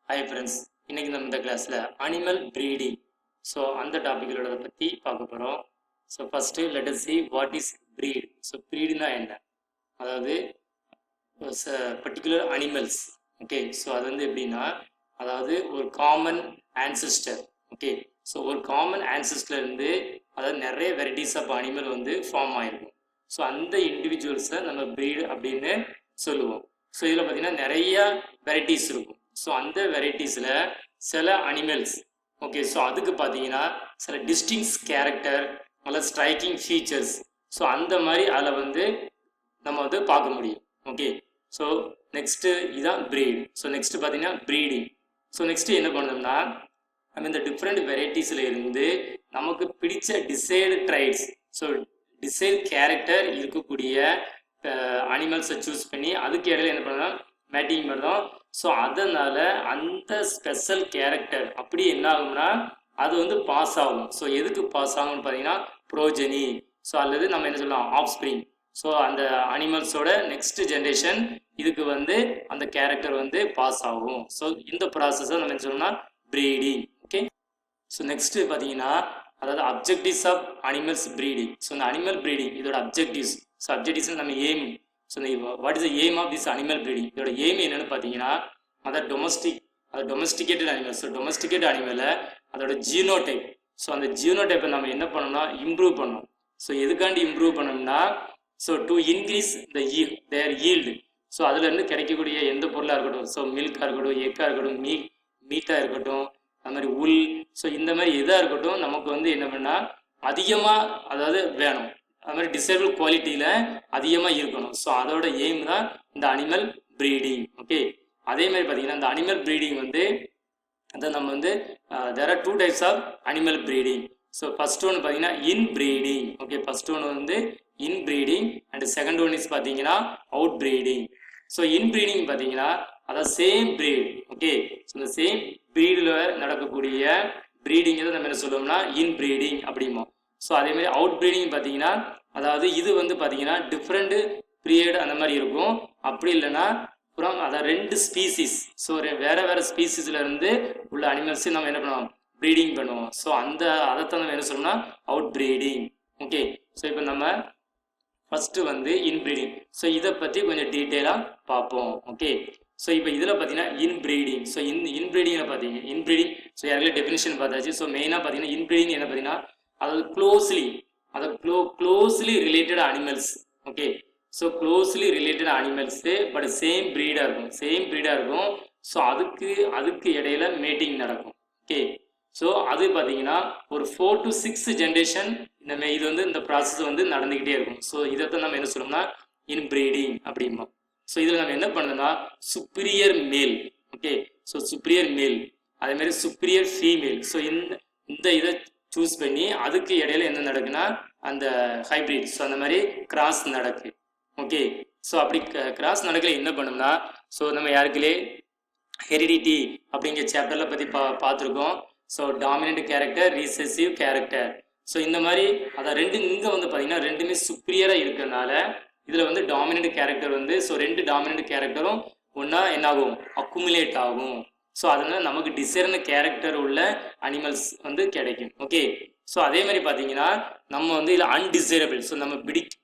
Hi friends, இன்னைக்கு நம்ம இந்த கிளாஸில் அனிமல் ப்ரீடிங் அந்த டாப்பிக்கோட பற்றி பார்க்க போகிறோம். First let us see what is breed. ப்ரீடுனா என்ன, அதாவது பர்டிகுலர் அனிமல்ஸ். ஓகே, அது வந்து எப்படின்னா, அதாவது ஒரு காமன் ஆன்செஸ்டர். ஓகே, ஒரு காமன் ஆன்செஸ்டர்லேருந்து அதாவது நிறைய வெரைட்டிஸ் ஆஃப் அனிமல் வந்து ஃபார்ம் ஆகிருக்கும். அந்த இண்டிவிஜுவல்ஸை நம்ம ப்ரீடு அப்படின்னு சொல்லுவோம். இதில் பார்த்தீங்கன்னா நிறைய வெரைட்டிஸ் இருக்கும். அந்த வெரைட்டிஸில் சில அனிமல்ஸ், ஓகே, அதுக்கு பார்த்தீங்கன்னா சில டிஸ்டிங்ஸ் கேரக்டர் அல்லது ஸ்ட்ரைக்கிங் ஃபீச்சர்ஸ், அந்த மாதிரி அதில் வந்து நம்ம வந்து பார்க்க முடியும். ஓகே, நெக்ஸ்ட்டு இதுதான் ப்ரீட். நெக்ஸ்ட்டு பார்த்தீங்கன்னா ப்ரீடிங். நெக்ஸ்ட்டு என்ன பண்ணோம்னா, நம்ம இந்த டிஃப்ரெண்ட் வெரைட்டிஸில் இருந்து நமக்கு பிடிச்ச டிசைடு ட்ரைட்ஸ், டிசைடு கேரக்டர் இருக்கக்கூடிய அனிமல்ஸை சூஸ் பண்ணி அதுக்கு இடையில என்ன பண்ணலாம், மேட்டிங் பண்ணுறோம். அதனால் அந்த ஸ்பெஷல் கேரக்டர் அப்படி என்ன ஆகும்னா அது வந்து பாஸ் ஆகும். எதுக்கு பாஸ் ஆகும்னு பார்த்தீங்கன்னா ப்ரோஜெனி, அல்லது நம்ம என்ன சொல்லலாம் ஆஃப்ஸ்ப்ரிங். அந்த அனிமல்ஸோட நெக்ஸ்ட் ஜென்ரேஷன் இதுக்கு வந்து அந்த கேரக்டர் வந்து பாஸ் ஆகும். இந்த ப்ராசஸை நம்ம என்ன சொல்லணும்னா ப்ரீடிங். ஓகே, நெக்ஸ்ட் பார்த்தீங்கன்னா அதாவது அப்ஜெக்டிவ்ஸ் ஆஃப் அனிமல்ஸ் ப்ரீடிங். இந்த அனிமல் ப்ரீடிங் இதோட அப்ஜெக்டிவ்ஸ். அப்ஜெக்டிவ்ஸ் நம்ம aim. What is the aim of this animal breeding? இதோட எய்ம் என்னன்னு பார்த்தீங்கன்னா, அதாவது டொமஸ்டிகேட்டட் அனிமல்ஸ். டொமஸ்டிகேட் அனிமலை அதோட ஜீனோடைப். அந்த ஜீனோடைப்பை நம்ம என்ன பண்ணோம்னா இம்ப்ரூவ் பண்ணணும். எதுக்காண்டி இம்ப்ரூவ் பண்ணோம்னா, டு இன்க்ரீஸ் தேர் ஈல்டு. அதுலேருந்து கிடைக்கக்கூடிய எந்த பொருளாக இருக்கட்டும், மில்காக இருக்கட்டும், எக்காக இருக்கட்டும், மீட்டாக இருக்கட்டும், அது மாதிரி உள், இந்த மாதிரி எதாக இருக்கட்டும், நமக்கு வந்து என்ன பண்ணால் அதிகமாக அதாவது வேணும். அது மாதிரி டிசேபிள் குவாலிட்டியில் அதிகமாக இருக்கணும். அதோட எய்ம் தான் இந்த அனிமல் ப்ரீடிங். ஓகே, அதே மாதிரி பார்த்தீங்கன்னா இந்த அனிமல் ப்ரீடிங் வந்து அதை நம்ம வந்து there are 2 types of animal breeding. First ஒன்று பார்த்தீங்கன்னா இன் ப்ரீடிங். ஓகே, ஃபர்ஸ்ட் ஒன்று வந்து in breeding and second one is பார்த்தீங்கன்னா அவுட் ப்ரீடிங். இன் ப்ரீடிங் பார்த்தீங்கன்னா அதாவது சேம் ப்ரீட். ஓகே, இந்த சேம் ப்ரீடில் நடக்கக்கூடிய ப்ரீடிங் தான் நம்ம என்ன சொல்லுவோம்னா இன் ப்ரீடிங் அப்படிமோ. அதே மாதிரி அவுட் ப்ரீடிங் பார்த்தீங்கன்னா அதாவது இது வந்து பார்த்தீங்கன்னா டிஃப்ரெண்ட் பீரியட் அந்த மாதிரி இருக்கும். அப்படி இல்லைன்னா அப்புறம் அதாவது 2 ஸ்பீசிஸ், வேறு ஸ்பீசிஸில் இருந்து உள்ள அனிமல்ஸையும் நம்ம என்ன பண்ணுவோம், ப்ரீடிங் பண்ணுவோம். அதைத்தான் நம்ம என்ன சொல்லணும்னா அவுட் ப்ரீடிங். ஓகே, இப்போ நம்ம ஃபஸ்ட்டு வந்து இன்ப்ரீடிங். இதை பற்றி கொஞ்சம் டீட்டெயிலாக பார்ப்போம். ஓகே, இப்போ இதில் பார்த்தீங்கன்னா இன்ப்ரீடிங். இன்ப்ரீடிங்கில் பார்த்தீங்க இன்ப்ரீடிங் யாருக்குள்ள டெஃபினிஷன் பார்த்தாச்சு. மெயினாக பார்த்தீங்கன்னா இன்ப்ரீடிங் என்ன பார்த்தீங்கன்னா அதாவது closely related animals. Okay, closely related animals but same ப்ரீடாக இருக்கும். அதுக்கு இடையில மேட்டிங் நடக்கும். ஓகே, அது பார்த்தீங்கன்னா ஒரு 4 to 6 ஜென்ரேஷன் இது வந்து இந்த ப்ராசஸ் வந்து நடந்துக்கிட்டே இருக்கும். இதைத்தான் நம்ம என்ன சொல்லணும்னா இன்ப்ரீடிங் அப்படிம்போம். இதில் நம்ம என்ன பண்ணணும்னா சுப்பீரியர் மேல். ஓகே, சுப்பீரியர் மேல் அதே மாதிரி சுப்பீரியர் ஃபீமேல். இந்த இதை சூஸ் பண்ணி அதுக்கு இடையில என்ன நடக்குன்னா அந்த ஹைப்ரிட், அந்த மாதிரி கிராஸ் நடக்கு. ஓகே, அப்படி கிராஸ் நடக்கல என்ன பண்ணும்னா, நம்ம யாருக்குள்ளே ஹெரிடிட்டி அப்படிங்கிற சாப்டரில் பற்றி பார்த்துருக்கோம். Dominant character, recessive character. இந்த மாதிரி அதை ரெண்டு இங்கே வந்து பார்த்தீங்கன்னா ரெண்டுமே சுப்பீரியராக இருக்கிறதுனால இதில் வந்து டாமினன்ட் கேரக்டர் வந்து 2 டாமினன்ட் கேரக்டரும் ஒன்றா என்னாகும், அக்குமுலேட் ஆகும். அதனால நமக்கு டிசைர்ன கேரக்டர் உள்ள அனிமல்ஸ் வந்து கிடைக்கும். ஓகே, அதே மாதிரி பார்த்தீங்கன்னா நம்ம வந்து இதில் அன்டிசைரபிள், நம்ம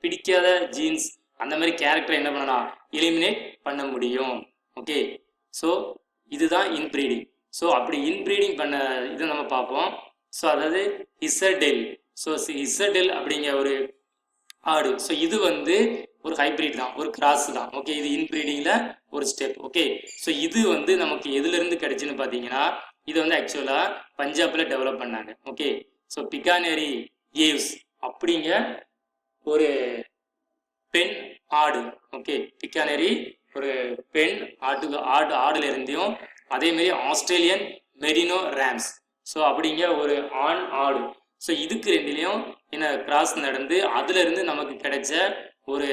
பிடிக்காத ஜீன்ஸ் அந்த மாதிரி கேரக்டரை என்ன பண்ணலாம், எலிமினேட் பண்ண முடியும். ஓகே, இதுதான் இன்ப்ரீடிங். அப்படி இன்ப்ரீடிங் பண்ண இதை நம்ம பார்ப்போம். அதாவது இசர்டெல். இசர்டெல் அப்படிங்கிற ஒரு ஆடு. இது வந்து ஒரு ஹைப்ரிட் தான், ஒரு கிராஸ் தான். ஓகே, இது இன்ப்ரீடிங்கில் ஒரு ஸ்டெப். ஓகே, இது வந்து நமக்கு எதுலேருந்து கிடைச்சுன்னு பார்த்தீங்கன்னா இது வந்து ஆக்சுவலாக பஞ்சாபில் டெவலப் பண்ணாங்க. ஓகே, பிகானேரி ஏவ்ஸ் அப்படிங்க ஒரு பெண் ஆடு. ஓகே, பிகானேரி ஒரு பெண் ஆடுல இருந்தையும் அதே மாதிரி ஆஸ்திரேலியன் மெரினோ ரேம்ஸ் அப்படிங்க ஒரு ஆண் ஆடு. இதுக்கு ரெண்டுலேயும் என்ன கிராஸ் நடந்து அதுல இருந்து நமக்கு கிடைச்ச ஒரு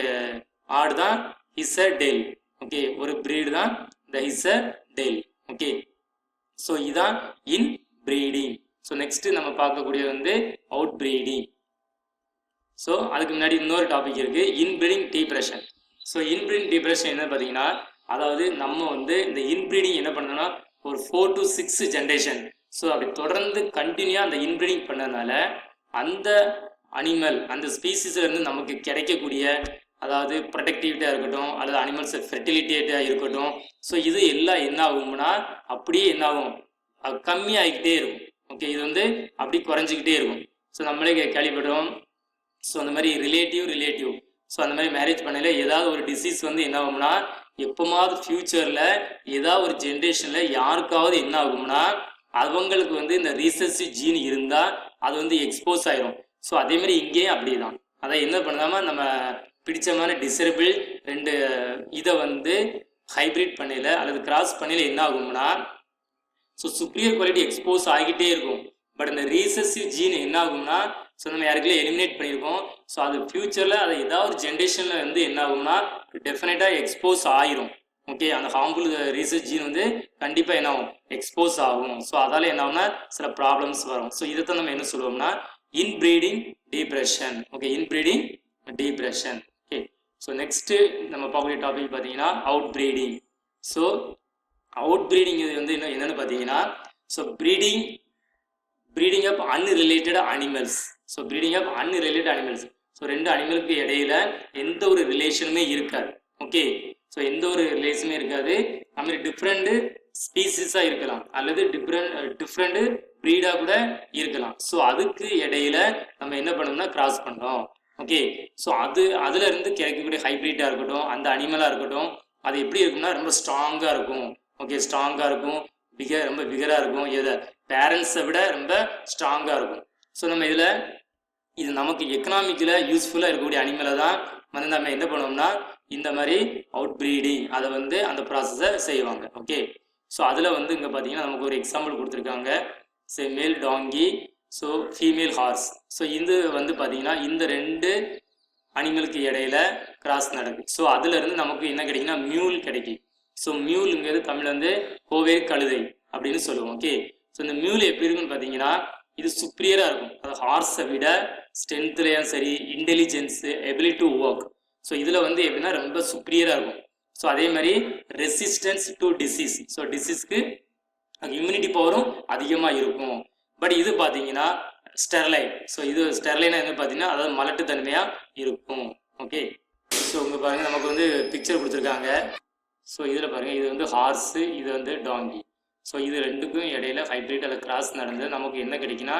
ஆடு தான் இசர்டெல். ஓகே, ஒரு பிரீடு தான் இந்த இசர்டெல். ஓகே, இதான் இன் ப்ரீடிங். நெக்ஸ்ட் நம்ம பார்க்கக்கூடியது வந்து அவுட் ப்ரீடிங். அதுக்கு முன்னாடி இன்னொரு டாபிக் இருக்கு, இன்ப்ரீடிங் டிப்ரெஷன். இன்ப்ரீடிங் டிப்ரெஷன் என்ன பார்த்தீங்கன்னா அதாவது நம்ம வந்து இந்த இன்ப்ரீடிங் என்ன பண்ணோம்னா ஒரு 4 to 6 ஜென்ரேஷன். ஸோ அப்படி தொடர்ந்து கண்டினியூவாக அந்த இன்ப்ரீடிங் பண்ணதுனால அந்த அனிமல் அந்த ஸ்பீசிஸ்லேருந்து நமக்கு கிடைக்கக்கூடிய அதாவது ப்ரொடக்டிவிட்டியாக இருக்கட்டும் அல்லது அனிமல்ஸ் ஃபெர்டிலிட்டியாக இருக்கட்டும், ஸோ இது எல்லாம் என்ன ஆகும்னா அப்படியே என்ன ஆகும், கம்மியாகிக்கிட்டே இருக்கும். ஓகே, இது வந்து அப்படி குறைஞ்சிக்கிட்டே இருக்கும். ஸோ நம்மளே கேள்விப்படுறோம். ஸோ அந்த மாதிரி ரிலேட்டிவ் ஸோ அந்த மாதிரி மேரேஜ் பண்ணல ஏதாவது ஒரு டிசீஸ் வந்து என்ன ஆகும்னா எப்போமாவது ஃப்யூச்சரில் ஏதாவது ஒரு ஜென்ரேஷனில் யாருக்காவது என்ன ஆகும்னா அவங்களுக்கு வந்து இந்த ரீசசிவ் ஜீன் இருந்தால் அது வந்து எக்ஸ்போஸ் ஆயிரும். ஸோ அதே மாதிரி இங்கேயும் அப்படி தான். அதை என்ன பண்ணாமல் நம்ம பிடிச்சமான டிசரபிள் ரெண்டு இதை வந்து ஹைப்ரிட் பண்ணல அல்லது கிராஸ் பண்ணல என்ன ஆகும்னா ஸோ சுப்ரியர் குவாலிட்டி எக்ஸ்போஸ் ஆகிக்கிட்டே இருக்கும். பட் இந்த ரீசசிவ் ஜீன் என்ன ஆகும்னா ஸோ நம்ம யாருக்குள்ளே எலிமினேட் பண்ணியிருக்கோம். ஸோ அது ஃபியூச்சரில் அது ஏதாவது ஒரு ஜென்ரேஷனில் வந்து என்ன ஆகும்னா டெஃபினட்டாக எக்ஸ்போஸ் ஆயிரும். ஓகே, அந்த ஹார்ம்ஃபுல் ரீசர்ச் ஜீன் வந்து கண்டிப்பாக என்ன ஆகும், எக்ஸ்போஸ் ஆகும். ஸோ அதால் என்ன ஆகும்னா சில ப்ராப்ளம்ஸ் வரும். ஸோ இதைத்தான் நம்ம என்ன சொல்லுவோம்னா inbreeding depression. Okay, inbreeding depression. Okay, so next நம்ம பார்க்கக்கூடிய டாபிக் பார்த்தீங்கன்னா out breeding. So outbreeding இது வந்து என்னென்னு பார்த்தீங்கன்னா so breeding of unrelated animals. So breeding of unrelated animals. So ரெண்டு அனிமலுக்கு இடையில எந்த ஒரு ரிலேஷனுமே இருக்காது. ஓகே, ஸோ எந்த ஒரு ரிலேஷனுமே இருக்காது. நம்ம டிஃப்ரெண்ட் ஸ்பீசிஸாக இருக்கலாம் அல்லது டிஃப்ரெண்ட் ப்ரீடாக கூட இருக்கலாம். ஸோ அதுக்கு இடையில நம்ம என்ன பண்ணோம்னா கிராஸ் பண்ணுறோம். ஓகே, ஸோ அதுல இருந்து கிடைக்கக்கூடிய ஹைப்ரிட்டாக இருக்கட்டும் அந்த அனிமலாக இருக்கட்டும் அது எப்படி இருக்கும்னா ரொம்ப ஸ்ட்ராங்காக இருக்கும். ஓகே, ஸ்ட்ராங்காக இருக்கும், ரொம்ப பிகராக இருக்கும், எதை பேரண்ட்ஸை விட ரொம்ப ஸ்ட்ராங்காக இருக்கும். ஸோ நம்ம இது நமக்கு எக்கனாமிக்கில் யூஸ்ஃபுல்லாக இருக்கக்கூடிய அனிமலை தான் வந்து நம்ம என்ன பண்ணுவோம்னா இந்த மாதிரி அவுட் ப்ரீடிங் அதை வந்து அந்த ப்ராசஸை செய்வாங்க. ஓகே, ஸோ அதில் வந்து இங்கே பார்த்தீங்கன்னா நமக்கு ஒரு எக்ஸாம்பிள் கொடுத்துருக்காங்க. மேல் டாங்கி, ஸோ ஃபீமேல் ஹார்ஸ். ஸோ இது வந்து பார்த்தீங்கன்னா இந்த ரெண்டு அனிமலுக்கு இடையில கிராஸ் நடக்குது. ஸோ அதுலேருந்து நமக்கு என்ன கிடைக்குன்னா மியூல் கிடைக்கும். ஸோ மியூலுங்கிறது தமிழ் வந்து கோவே கழுதை அப்படின்னு சொல்லுவோம். ஓகே, ஸோ இந்த மியூல் எப்படி இருக்குன்னு பார்த்தீங்கன்னா இது சுப்ரியராக இருக்கும். அது ஹார்ஸை விட ஸ்ட்ரென்த்லேயும் சரி intelligence ability to work. So இதில் வந்து எப்படின்னா ரொம்ப சுப்ரியராக இருக்கும். ஸோ அதே மாதிரி ரெசிஸ்டன்ஸ் டு டிசீஸ். ஸோ டிசீஸ்க்கு இம்யூனிட்டி பவரும் அதிகமாக இருக்கும். பட் இது பார்த்தீங்கன்னா ஸ்டெர்லைன். ஸோ இது ஸ்டெர்லைனா என்ன பார்த்தீங்கன்னா அதாவது மலட்டுத்தன்மையாக இருக்கும். ஓகே, ஸோ இங்கே பாருங்கள் நமக்கு வந்து பிக்சர் கொடுத்துருக்காங்க. ஸோ இதில் பாருங்கள் இது வந்து ஹார்ஸு, இது வந்து டாங்கி. ஸோ இது ரெண்டுக்கும் இடையில ஹைப்ரிட் அல்லது கிராஸ் நடந்து நமக்கு என்ன கிடைக்குன்னா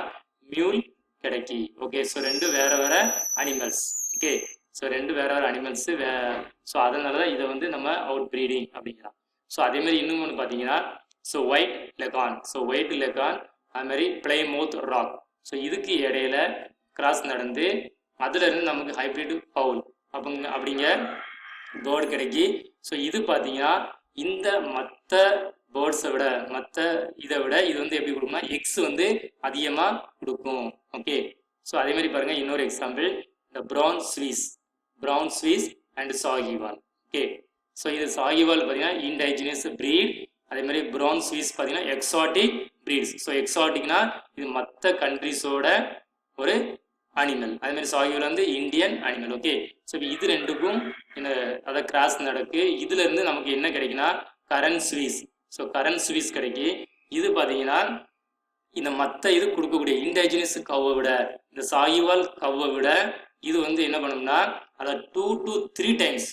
மியூல் கிடைக்கி. ஓகே, ஸோ ரெண்டு வேற வேற அனிமல்ஸ். ஓகே, ஸோ ரெண்டு வேற வேற அனிமல்ஸு ஸோ அதனால தான் இதை வந்து நம்ம அவுட் ப்ரீடிங் அப்படிங்கிறோம். ஸோ அதேமாதிரி இன்னும் ஒன்று பார்த்தீங்கன்னா ஸோ ஒயிட் லெகான். ஸோ ஒயிட் லெகான் அதுமாதிரி பிளைமவுத் ராக். ஸோ இதுக்கு இடையில கிராஸ் நடந்து அதுலேருந்து நமக்கு ஹைப்ரிட் பவுல் அப்படிங்க பேர்டு கிடைக்கி. ஸோ இது பார்த்தீங்கன்னா இந்த மற்ற பேர்ட்ஸை விட இதை விட இது வந்து எப்படி கொடுக்கும்னா எக்ஸ் வந்து அதிகமாக கொடுக்கும். ஓகே, ஸோ அதே மாதிரி பாருங்கள் இன்னொரு எக்ஸாம்பிள் இந்த brown ஸ்வீஸ் and Sahiwal. Okay, so இது சாகிவால் பார்த்தீங்கன்னா இன்டைஜினியஸ் ப்ரீட். அதே மாதிரி ப்ரௌன் ஸ்வீஸ் பார்த்தீங்கன்னா எக்ஸாட்டிக் ப்ரீட்ஸ். ஸோ எக்ஸாட்டிக்னா இது மற்ற கண்ட்ரிஸோட ஒரு அனிமல். அதே மாதிரி சாகிவால் வந்து இந்தியன் அனிமல். ஓகே, ஸோ இது ரெண்டுக்கும் அதை கிராஸ் நடக்கு. இதுல இருந்து நமக்கு என்ன கிடைக்குன்னா கரண்ட் ஸ்வீஸ். So current ஸ்வீஸ் கிடைக்கி. இது பார்த்தீங்கன்னா இந்த மற்ற இது கொடுக்கக்கூடிய இன்டைஜினியஸ் கவ்வை விட இந்த சாகிவால் கவ்வை விட இது வந்து என்ன பண்ணும்னா அதை 2 to 3 times.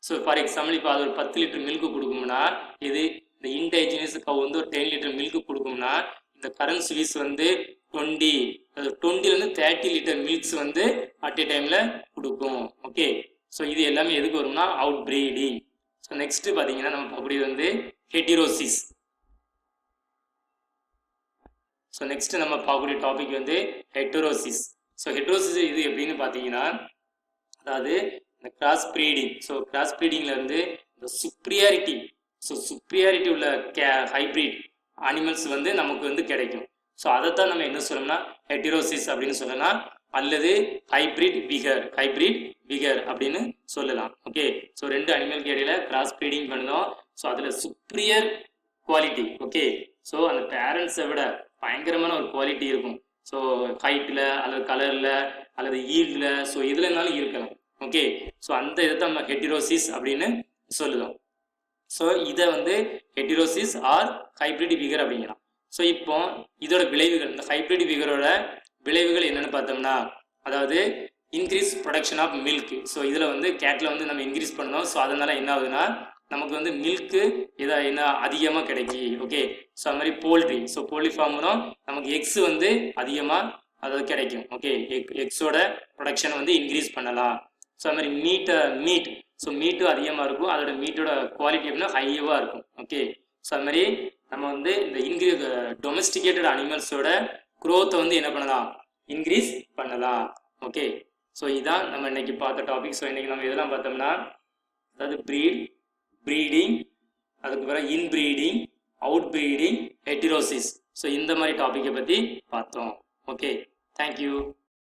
So for example இப்போ அது ஒரு 10 லிட்டர் மில்க் கொடுக்கும்னா இது இந்த இன்டைஜினியஸ் கவ் வந்து ஒரு 10 லிட்டர் மில்க் கொடுக்கும்னா இந்த கரண்ட் ஸ்வீஸ் வந்து 20 30 லிட்டர் மில்க்ஸ் வந்து அட் ஏ டைமில் கொடுக்கும். ஓகே, ஸோ இது எல்லாமே எதுக்கு வரும்னா அவுட் ப்ரீடிங். ஸோ நெக்ஸ்ட் பார்த்தீங்கன்னா நம்ம பார்க்கக்கூடியது வந்து ஹெட்டிரோசிஸ். ஸோ நெக்ஸ்ட் நம்ம பார்க்கக்கூடிய டாபிக் வந்து ஹெட்டரோசிஸ். ஸோ ஹெட்டரோசிஸ் இது எப்படின்னு பார்த்தீங்கன்னா அதாவது இந்த கிராஸ் ப்ரீடிங். ஸோ கிராஸ் ப்ரீடிங்கில் இருந்து இந்த சுப்ரியாரிட்டி உள்ள ஹைப்ரிட் அனிமல்ஸ் வந்து நமக்கு வந்து கிடைக்கும். ஸோ அதைத்தான் நம்ம என்ன சொல்லணும்னா ஹெட்டிரோசிஸ் அப்படின்னு சொல்லலாம் அல்லது ஹைப்ரிட் விகர் அப்படின்னு சொல்லலாம். ஓகே, ஸோ ரெண்டு அனிமலுக்கு இடையில கிராஸ் ப்ரீடிங் பண்ணுதோம். ஸோ அதில் சுப்ரியர் குவாலிட்டி. ஓகே, ஸோ அந்த பேரண்ட்ஸை விட பயங்கரமான ஒரு குவாலிட்டி இருக்கும். ஸோ ஹைட்டில் அல்லது கலரில் அல்லது ஈல்டில் ஸோ இதுலனாலும் இருக்கலாம். ஓகே, ஸோ அந்த இதை தான் நம்ம ஹெட்டிரோசிஸ் அப்படின்னு சொல்லுதோம். ஸோ இதை வந்து ஹெட்டிரோசிஸ் ஆர் ஹைப்ரிட் விகர் அப்படிங்கலாம். ஸோ இப்போ இதோட விளைவுகள், இந்த ஹைப்ரிட் விகரோட விளைவுகள் என்னென்னு பார்த்தோம்னா, அதாவது increase production of milk. So இதில் வந்து கேட்டில் வந்து நம்ம இன்க்ரீஸ் பண்ணோம். ஸோ அதனால் என்ன ஆகுதுன்னா நமக்கு வந்து மில்க்கு என்ன அதிகமாக கிடைக்கி. ஓகே, ஸோ அது மாதிரி போல்ட்ரி, ஸோ போல்ட்ரி ஃபார்ம் மூலம் நமக்கு எக்ஸ் வந்து அதிகமாக அதாவது கிடைக்கும். ஓகே, எக்ஸோட ப்ரொடக்ஷனை வந்து இன்க்ரீஸ் பண்ணலாம். ஸோ அது மாதிரி மீட், ஸோ மீட்டும் அதிகமாக இருக்கும், அதோட மீட்டோட குவாலிட்டி எப்படின்னா ஹைவாக இருக்கும். ஓகே, ஸோ அது மாதிரி நம்ம வந்து இந்த டொமஸ்டிகேட்டட் அனிமல்ஸோட க்ரோத்தை வந்து என்ன பண்ணலாம், இன்க்ரீஸ் பண்ணலாம். ஓகே, ஸோ இதான் நம்ம இன்னைக்கு பார்த்த டாபிக். ஸோ இன்னைக்கு நம்ம இதெல்லாம் பார்த்தோம்னா, அதாவது ப்ரீடிங், அதுக்கப்புறம் இன்ப்ரீடிங், அவுட் ப்ரீடிங், ஹெட்டிரோசிஸ், ஸோ இந்த மாதிரி டாப்பிக்கை பற்றி பார்த்தோம். Okay, thank you.